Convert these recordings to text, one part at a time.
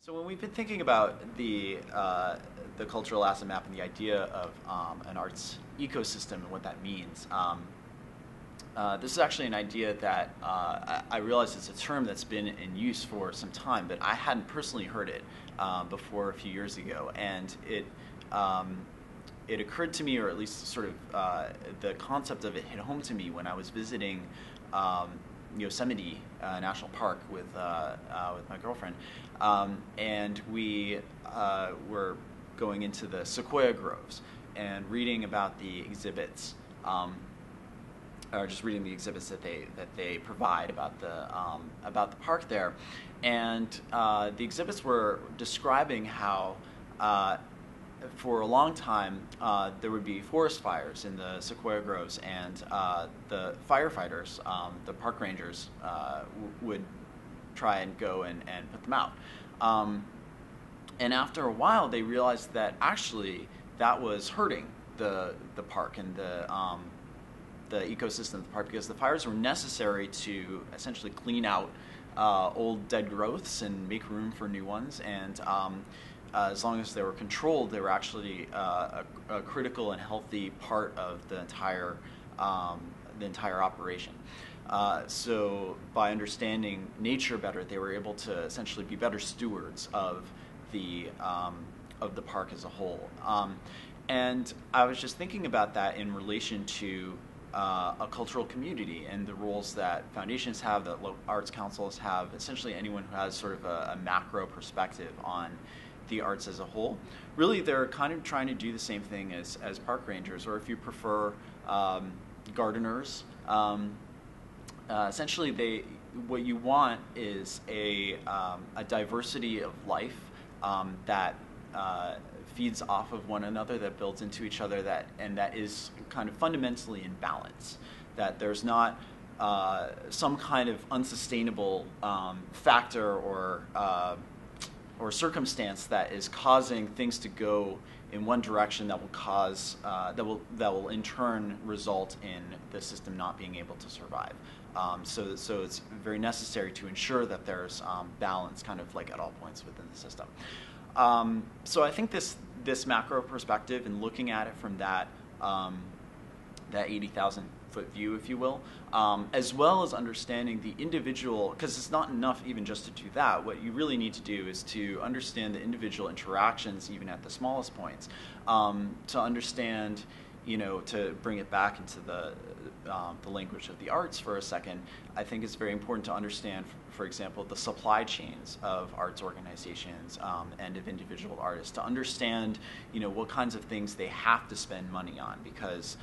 So when we've been thinking about the cultural asset map and the idea of an arts ecosystem and what that means, this is actually an idea that I realize it's a term that's been in use for some time, but I hadn't personally heard it before a few years ago, and it occurred to me, or at least sort of the concept of it hit home to me when I was visiting Yosemite National Park with my girlfriend, and we were going into the sequoia groves and reading about the exhibits, or just reading the exhibits that they provide about the park there, and the exhibits were describing how for a long time, there would be forest fires in the sequoia groves, and the firefighters, the park rangers, would try and go and put them out. And after a while, they realized that actually that was hurting the park and the ecosystem of the park, because the fires were necessary to essentially clean out old dead growths and make room for new ones, and as long as they were controlled, they were actually a critical and healthy part of the entire operation. So by understanding nature better, they were able to essentially be better stewards of the park as a whole. And I was just thinking about that in relation to a cultural community and the roles that foundations have, that arts councils have, essentially anyone who has sort of a macro perspective on the arts as a whole. Really, they're kind of trying to do the same thing as park rangers, or if you prefer, gardeners. Essentially, what you want is a diversity of life that feeds off of one another, that builds into each other, and that is kind of fundamentally in balance. That there's not some kind of unsustainable factor or circumstance that is causing things to go in one direction that will cause that will in turn result in the system not being able to survive. So it's very necessary to ensure that there's balance, kind of like at all points within the system. So I think this macro perspective and looking at it from that 80,000 foot view, if you will, as well as understanding the individual, because it's not enough even just to do that. What you really need to do is to understand the individual interactions, even at the smallest points, to understand, to bring it back into the language of the arts for a second. I think it's very important to understand, for example, the supply chains of arts organizations and of individual artists, to understand, what kinds of things they have to spend money on because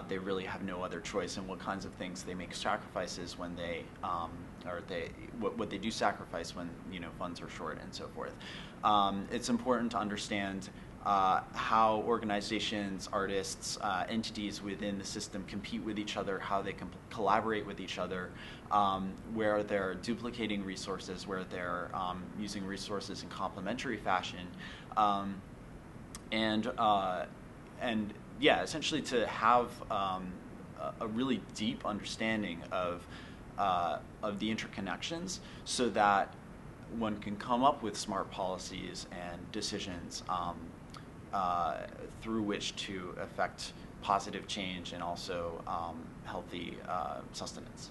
they really have no other choice, and what kinds of things they make sacrifices when what they do sacrifice when funds are short, and so forth. It's important to understand how organizations, artists, entities within the system compete with each other, how they can collaborate with each other, where they're duplicating resources, where they're using resources in complementary fashion, and essentially to have a really deep understanding of the interconnections, so that one can come up with smart policies and decisions through which to affect positive change and also healthy sustenance.